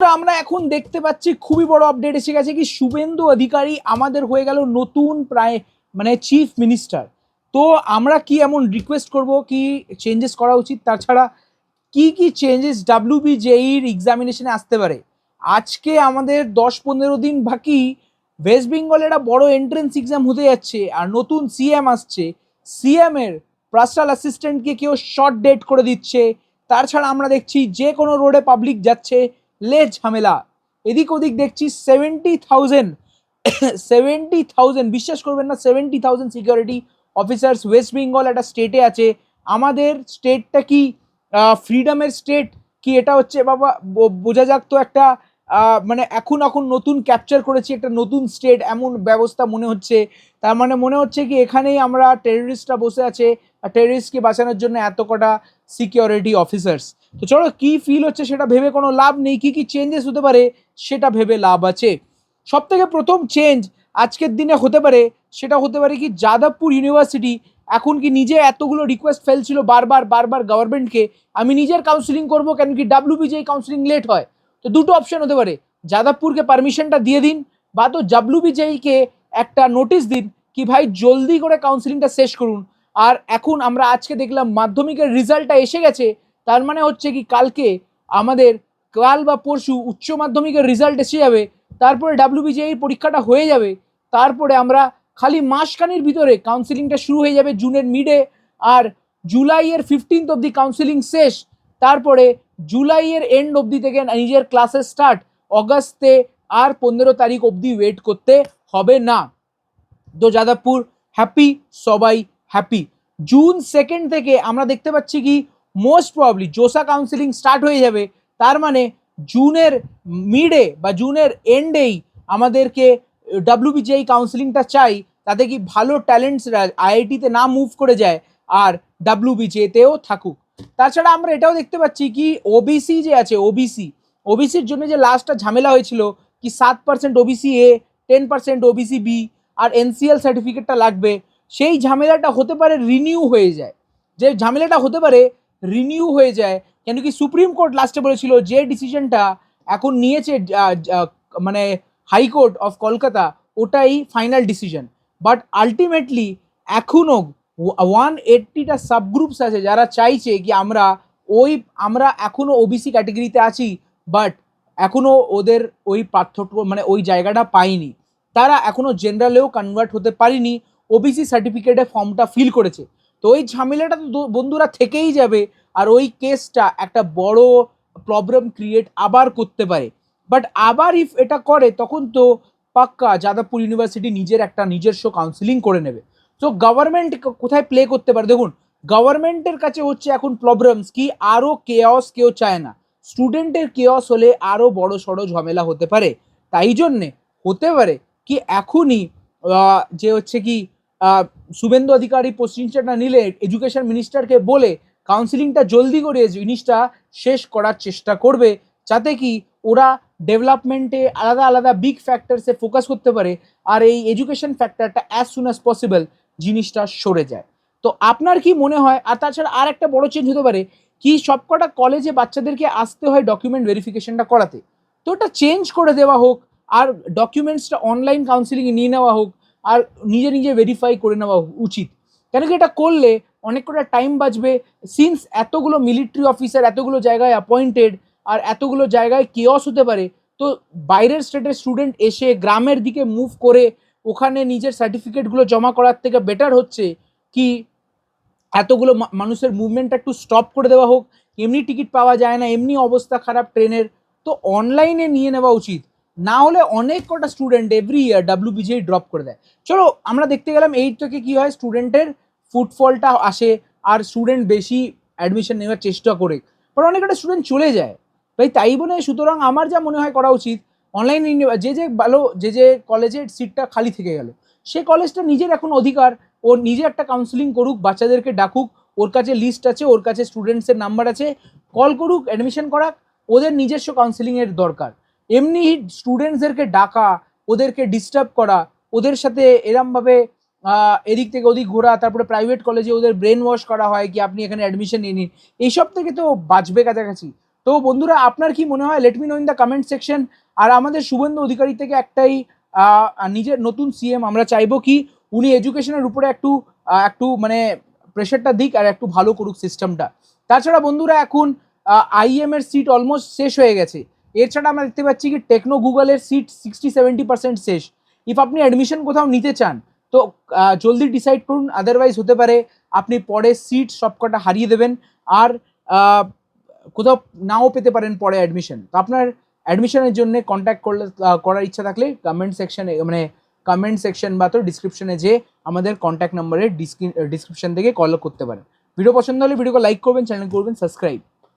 আমরা এখন দেখতে পাচ্ছি খুবই বড় আপডেট এসে গেছে কি শুভেন্দু অধিকারী আমাদের হয়ে গেল নতুন প্রায় মানে চিফ মিনিস্টার। তো আমরা কি এমন রিকোয়েস্ট করব কি চেঞ্জেস করা উচিত, তাছাড়া কি কি চেঞ্জেস ডাব্লিউবিজেইর এক্সামিনেশনে আসতে পারে। আজকে আমাদের 10-15 দিন বাকি, ওয়েস্ট বেঙ্গলের একটা বড় এন্ট্রেন্স এক্সাম হতে যাচ্ছে আর নতুন সিএম আসছে। সিএম এর পার্সোনাল অ্যাসিস্ট্যান্টকে কেউ শর্ট ডেট করে দিচ্ছে। তাছাড়া আমরা দেখছি যে কোনো রোডে পাবলিক যাচ্ছে, লে ঝামেলা। এদিক ওদিক দেখছি 70,000 বিশ্বাস করবেন না, 70,000 সিকিউরিটি অফিসার্স ওয়েস্ট বেঙ্গল একটা স্টেটে আছে। আমাদের স্টেটটা কি ফ্রিডমের স্টেট, কি এটা হচ্ছে বাবা বোঝা যাক তো একটা মানে এখন এখন নতুন ক্যাপচার করেছি একটা নতুন স্টেট, এমন ব্যবস্থা মনে হচ্ছে। তার মানে মনে হচ্ছে কি এখানেই আমরা টেররিস্টরা বসে আছে আর টেররিস্টকে বাঁচানোর জন্য এত কটা সিকিউরিটি অফিসার্স। তো চলো কি ফিল হচ্ছে সেটা ভেবে কোনো লাভ নেই, কি কি চেঞ্জেস হতে পারে সেটা ভেবে লাভ আছে। সব থেকে প্রথম চেঞ্জ আজকের দিনে হতে পারে সেটা হতে পারে কি যাদবপুর ইউনিভার্সিটি এখন কি নিজে এতগুলো রিকোয়েস্ট ফেলছিল বারবার বারবার গভর্নমেন্টকে, আমি নিজের কাউন্সিলিং করবো কেন কি ডাব্লিউবিজেই কাউন্সিলিং লেট হয়। তো দুটো অপশন হতে পারে, যাদবপুরকে পারমিশনটা দিয়ে দিন বা তো ডাব্লিউবিজেইকে একটা নোটিশ দিন কি ভাই জলদি করে কাউন্সিলিংটা শেষ করুন। আর এখন আমরা আজকে দেখলাম মাধ্যমিকের রেজাল্টটা এসে গেছে, তার মানে হচ্ছে কি কালকে আমাদের কাল বা পরশু উচ্চ মাধ্যমিকের রেজাল্ট এসে যাবে, তারপরে ডাব্লিউবিজেই পরীক্ষাটা হয়ে যাবে, তারপরে আমরা খালি মাসখানির ভিতরে কাউন্সিলিংটা শুরু হয়ে যাবে জুনের মিডে, আর জুলাইয়ের 15th অবধি কাউন্সিলিং শেষ, তারপরে জুলাইয়ের এন্ড অবধি থেকে নিজের ক্লাসের স্টার্ট, অগাস্টে আর 15 তারিখ অবধি ওয়েট করতে হবে না। তো যাদবপুর হ্যাপি, সবাই হ্যাপি। জুন 2 থেকে আমরা দেখতে পাচ্ছি কি মোস্ট প্রবলি জোসা কাউন্সিলিং স্টার্ট হয়ে যাবে, তার মানে জুনের মিডে বা জুনের এন্ডেই আমাদেরকে ডাব্লিউবিজেই কাউন্সিলিংটা চাই, তাতে কি ভালো ট্যালেন্টসরা আইআইটিতে না মুভ করে যায় আর ডাব্লিউবিজেতেও থাকুক। তাছাড়া আমরা এটাও দেখতে পাচ্ছি কি ওবিসি যে আছে, ওবিসির জন্য যে লাস্টটা ঝামেলা হয়েছিল কি 7% ওবিসি এ, 10% ওবিসি বি আর এনসিএল সার্টিফিকেটটা লাগবে, সেই ঝামেলাটা হতে পারে রিনিউ হয়ে যায়, যে ঝামেলাটা হতে পারে রিনিউ হয়ে যায় কেন কি সুপ্রিম কোর্ট লাস্টে বলেছিল যে ডিসিশনটা এখন নিয়েছে মানে হাইকোর্ট অফ কলকাতা ওটাই ফাইনাল ডিসিশন। বাট আলটিমেটলি এখনও 180টা সাবগ্রুপস আছে যারা চাইছে কি আমরা এখনো ওবিসি ক্যাটেগরিতে আছি, বাট এখনো ওদের ওই পার্থক্য মানে ওই জায়গাটা পাইনি, তারা এখনো জেনারেলেও কনভার্ট হতে পারিনি, ওবিসি সার্টিফিকেটে ফর্মটা ফিল করেছে। তো ওই ঝামেলাটা তো বন্ধুরা থেকেই যাবে আর ওই কেসটা একটা বড় প্রবলেম ক্রিয়েট আবার করতে পারে। বাট আবার ইফ এটা করে তখন তো পাক্কা যাদবপুর ইউনিভার্সিটি নিজের একটা নিজস্ব কাউন্সিলিং করে নেবে। তো গভর্নমেন্ট কোথায় প্লে করতে পারে, দেখুন গভর্নমেন্টের কাছে হচ্ছে এখন প্রবলেমস কি আরও কেওস কেউ চায় না, স্টুডেন্টের কেওস হলে আরও বড় সড়ো ঝামেলা হতে পারে। তাই জন্যে হতে পারে কি এখনই যে হচ্ছে কি শুভেন্দু অধিকারী পশ্চিমটা নিলে এডুকেশন মিনিস্টারকে বলে কাউন্সিলিংটা জলদি করে জিনিসটা শেষ করার চেষ্টা করবে, যাতে কি ওরা ডেভেলপমেন্টে আলাদা আলাদা বিগ ফ্যাক্টরসে ফোকাস করতে পারে আর এই এডুকেশন ফ্যাক্টরটা অ্যাজ সুন অ্যাজ পসিবল জিনিসটা সরে যায়। তো আপনার কি মনে হয়? আর তাছাড়া আর একটা বড় চেঞ্জ হতে পারে কি সবকটা কলেজে বাচ্চাদেরকে আসতে হয় ডকুমেন্ট ভেরিফিকেশনটা করাতে, তো ওটা চেঞ্জ করে দেওয়া হোক আর ডকুমেন্টসটা অনলাইন কাউন্সিলিংয়ে নিয়ে নেওয়া হোক আর নিজে নিজে ভেরিফাই করে নেওয়া উচিত। কেন কি এটা করলে অনেক কটা টাইম বাঁচবে, সিন্স এতগুলো মিলিটারি অফিসার এতগুলো জায়গায় অ্যাপয়েন্টেড আর এতগুলো জায়গায় কেওস হতে পারে, তো বাইরের স্টেটের স্টুডেন্ট এসে গ্রামের দিকে মুভ করে ওখানে নিজের সার্টিফিকেটগুলো জমা করার থেকে বেটার হচ্ছে কি এতগুলো মানুষের মুভমেন্টটা একটু স্টপ করে দেওয়া হোক, এমনি টিকিট পাওয়া যায় না, এমনি অবস্থা খারাপ ট্রেনের, তো অনলাইনে নিয়ে নেওয়া উচিত। না হলে অনেক কটা student every year WBJEE drop করে দেয়। চলো আমরা দেখতে গেলাম এই থেকে কী হয় স্টুডেন্টের ফুটফলটা আসে আর স্টুডেন্ট বেশি অ্যাডমিশন নেওয়ার চেষ্টা করে, পর অনেক কটা স্টুডেন্ট চলে যায় ভাই। তাই বলে সুতরাং আমার যা মনে হয় করা উচিত অনলাইন যে ভালো যে কলেজের সিটটা খালি থেকে গেল সে কলেজটা নিজের এখন অধিকার, ও নিজে একটা কাউন্সিলিং করুক, বাচ্চাদেরকে ডাকুক, ওর কাছে লিস্ট আছে, ওর কাছে স্টুডেন্টসের নাম্বার আছে, কল করুক, অ্যাডমিশন করাক, ওদের নিজস্ব কাউন্সিলিংয়ের দরকার। এমনি স্টুডেন্টসদেরকে ডাকা, ওদেরকে ডিস্টার্ব করা, ওদের সাথে এরমভাবে এদিক থেকে ওদিক ঘোরা, তারপরে প্রাইভেট কলেজে ওদের ব্রেন ওয়াশ করা হয় কি আপনি এখানে অ্যাডমিশন নিয়ে নিন, এইসব থেকে তো বাঁচবে কাছাকাছি। তো তো বন্ধুরা আপনার কি মনে হয়, let me know in the comment section. আর আমাদের শুভেন্দু অধিকারী থেকে একটাই নিজের নতুন সিএম আমরা চাইবো কি উনি এডুকেশনের উপরে একটু মানে প্রেশারটা দিক আর একটু ভালো করুক সিস্টেমটা। তাছাড়া বন্ধুরা এখন আইএম এর সিট অলমোস্ট শেষ হয়ে গেছে। এছাড়া আমরা দেখতে পাচ্ছি কি টেকনো গুগলের সিট 60-70% শেষ। ইফ আপনি অ্যাডমিশন কোথাও নিতে চান তো জলদি ডিসাইড করুন, আদারওয়াইজ হতে পারে আপনি পরে সিট সবকটা হারিয়ে দেবেন আর কোথাও নাও পেতে পারেন পরে অ্যাডমিশন। তো আপনার অ্যাডমিশনের জন্য কন্ট্যাক্ট করার ইচ্ছা থাকলে কমেন্ট সেকশন বা তো ডিসক্রিপশনে যে আমাদের কন্ট্যাক্ট নাম্বারে ডিসক্রিপশন থেকে কল করতে পারেন। ভিডিও পছন্দ হলে ভিডিওকে লাইক করবেন, চ্যানেল করবেন সাবস্ক্রাইব।